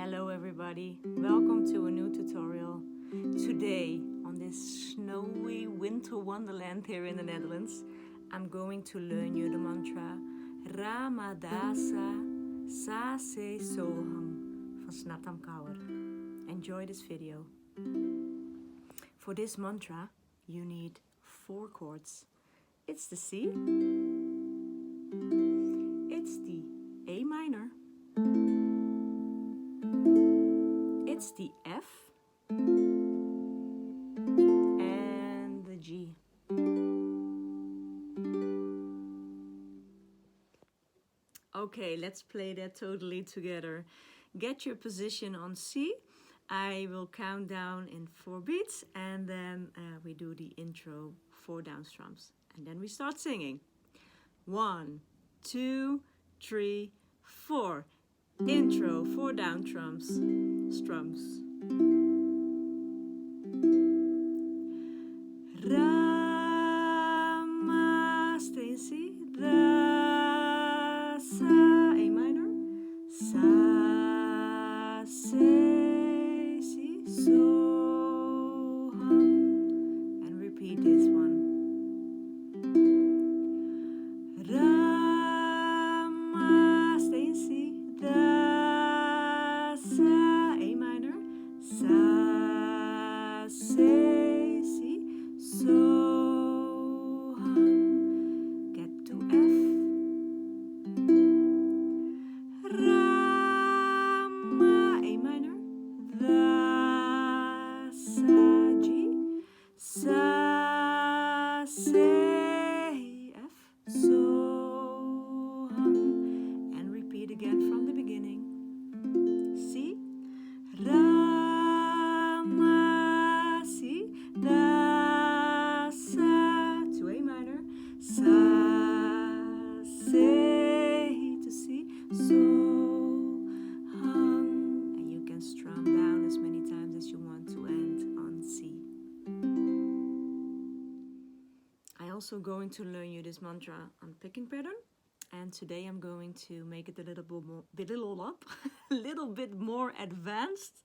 Hello everybody, welcome to a new tutorial. Today, on this snowy winter wonderland here in the Netherlands, I'm going to learn you the mantra Ramadasa Sase Soham van Snatam Kaur. Enjoy this video. For this mantra, you need 4 chords. It's the C, it's the A minor, it's the F and the G. Okay, let's play that totally together. Get your position on C. I will count down in 4 beats and then we do the intro 4 down strums. And then we start singing. 1, 2, 3, 4. Intro 4 down strums. Rama, stay in C. Da, sa, A minor. Sa, se, si, so, hum. And repeat this one. Rama, stay in C. Da, sa, A minor. Sa, se, si, so, hum. Get to F. Rama, A minor. Da, sa, G. Sa, se, F. So, hum. And repeat again from the beginning. C. Rama, C. Da, sa, to A minor. Sa, se, to C. So, hum. And you can strum down as many times as you want to end on C. I'm also going to learn you this mantra on picking pattern. And today I'm going to make it a little bit more advanced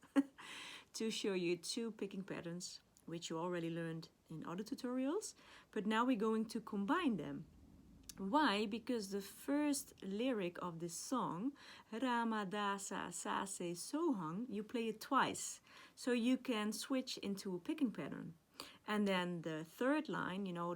to show you 2 picking patterns, which you already learned in other tutorials. But now we're going to combine them. Why? Because the first lyric of this song, Ramadasa Sase Sohang, you play it twice. So you can switch into a picking pattern. And then the third line, you know,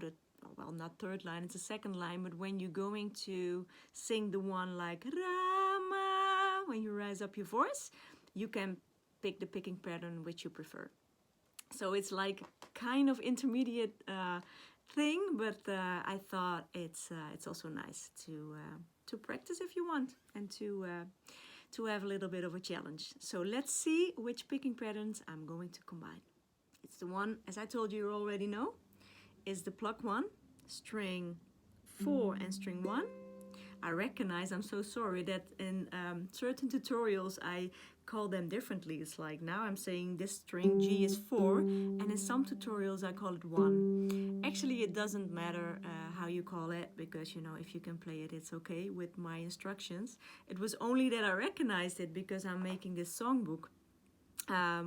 well, not third line, it's the second line, but when you're going to sing the one like Rama, when you raise up your voice, you can pick the picking pattern which you prefer. So it's like kind of intermediate thing, but I thought it's also nice to practice if you want and to have a little bit of a challenge. So let's see which picking patterns I'm going to combine. It's the one, as I told you already know, is the pluck 1, string 4 and string 1. I recognize, I'm so sorry, that in certain tutorials I call them differently. It's like now I'm saying this string G is 4, and in some tutorials I call it 1. Actually, it doesn't matter how you call it, because, you know, if you can play it, it's okay with my instructions. It was only that I recognized it because I'm making this songbook.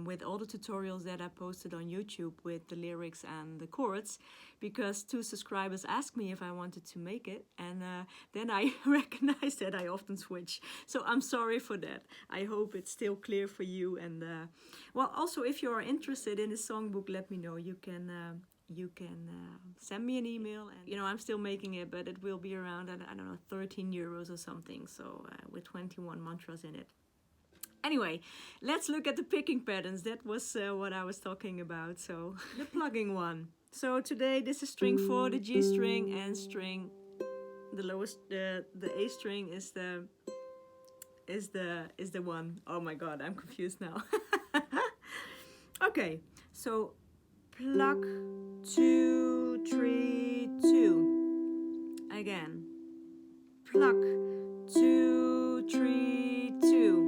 With all the tutorials that I posted on YouTube with the lyrics and the chords, because 2 subscribers asked me if I wanted to make it, and then I recognized that I often switch. So I'm sorry for that. I hope it's still clear for you. And well, also if you are interested in the songbook, let me know. You can send me an email, and you know, I'm still making it, but it will be around, I don't know, 13 euros or something. So with 21 mantras in it. Anyway, let's look at the picking patterns. That was what I was talking about. So the plugging one. So today this is string 4, the G string, and string, the lowest, the A string is the one. Oh my God, I'm confused now. Okay, so pluck 2, 3, 2. Again, pluck 2, 3, 2.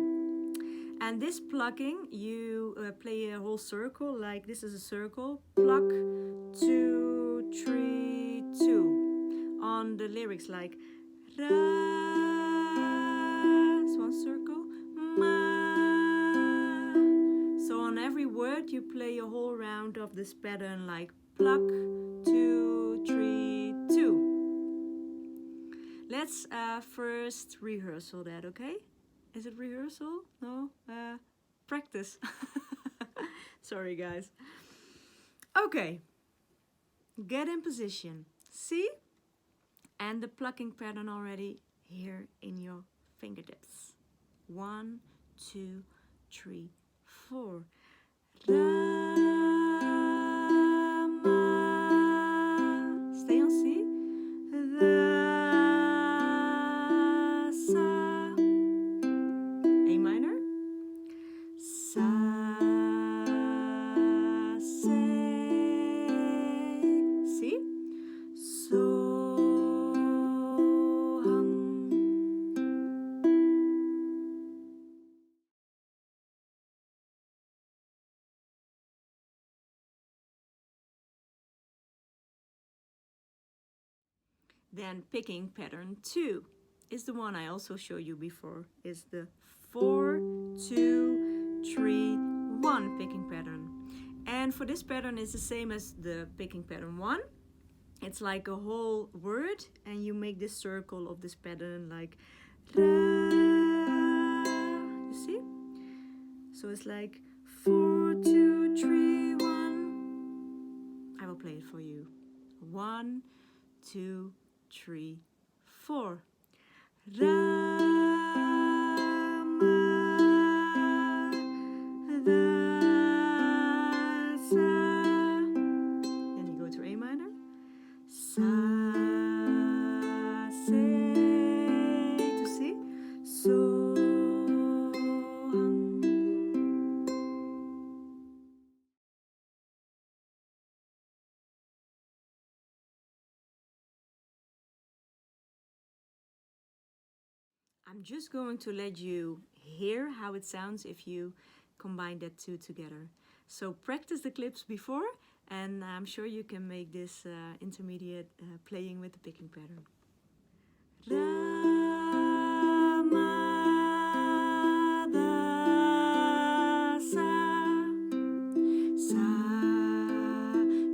And this plucking, you play a whole circle, like this is a circle. Pluck 2, 3, 2. On the lyrics, like Ra, it's one circle. Ma, start, you play a whole round of this pattern, like pluck, 2, 3, 2. Let's first rehearsal that, okay? Is it rehearsal? No? Practice. Sorry, guys. Okay. Get in position. See? And the plucking pattern already here in your fingertips. 1, 2, 3, 4. Rama. Stay on C. Ra, sa. A minor. Sa, se. See? So, hum. Then picking pattern 2 is the one I also showed you before. Is the 4, 2, 3, 1 picking pattern. And for this pattern, it's the same as the picking pattern 1. It's like a whole word, and you make this circle of this pattern like ra. You see? So it's like 4, 2, 3, 1. I will play it for you. 1, 2, 3, 4. Rama, ra, sa. Then you go to A minor. Sa, se. To see? So, hum. I'm just going to let you hear how it sounds if you combine that two together. So practice the clips before, and I'm sure you can make this intermediate playing with the picking pattern. Rama, da, sa, sa,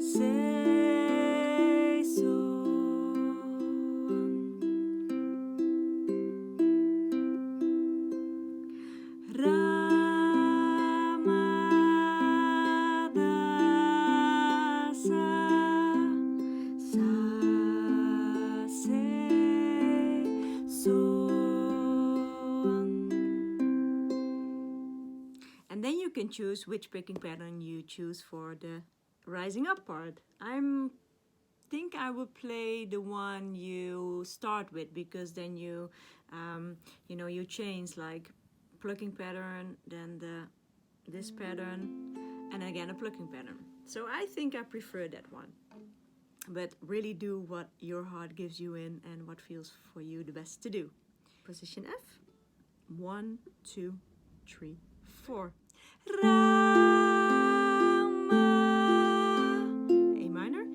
se, so. And then you can choose which picking pattern you choose for the rising up part. think I would play the one you start with, because then you you change, like plucking pattern, then this pattern, and again a plucking pattern. So I think I prefer that one. But really do what your heart gives you in and what feels for you the best to do. Position F. 1, 2, 3, 4. Rama. A minor.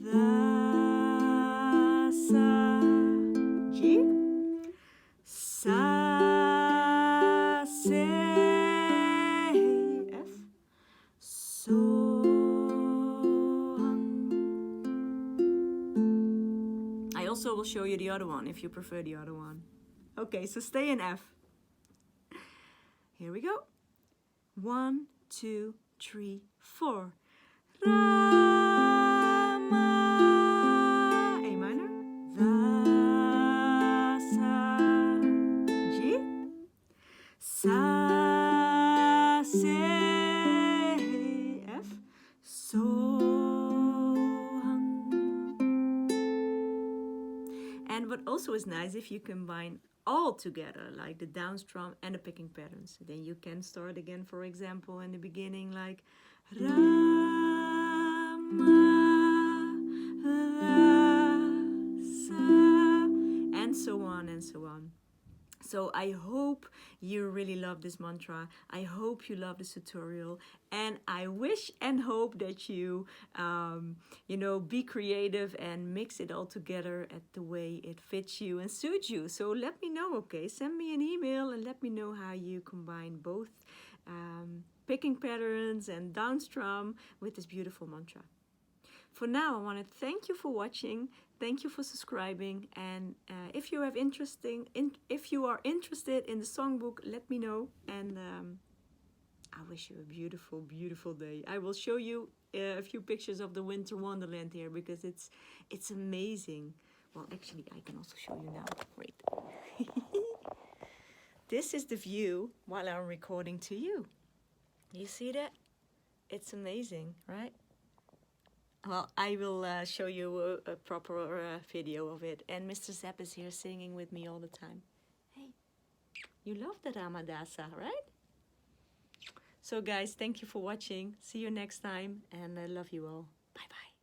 Da, sa, G. Sa, se, F. So. I also will show you the other one if you prefer the other one. Okay, so stay in F. Here we go. 1, 2, 3, 4. Rama. A minor. Da, sa, G. Sa, se, F. So, and what also is nice, if you combine all together, like the down strum and the picking patterns, then you can start again, for example, in the beginning, like Rama, la, sa, and so on and so on. So I hope you really love this mantra. I hope you love this tutorial, and I wish and hope that you, you know, be creative and mix it all together at the way it fits you and suits you. So let me know, okay? Send me an email and let me know how you combine both picking patterns and downstrum with this beautiful mantra. For now, I want to thank you for watching. Thank you for subscribing. And if you have if you are interested in the songbook, let me know. And I wish you a beautiful, beautiful day. I will show you a few pictures of the winter wonderland here because it's amazing. Well, actually, I can also show you now. Wait. This is the view while I'm recording to you. You see that? It's amazing, right? Well, I will show you a proper video of it. And Mr. Zepp is here singing with me all the time. Hey, you love the Ramadasa, right? So guys, thank you for watching. See you next time, and I love you all. Bye-bye.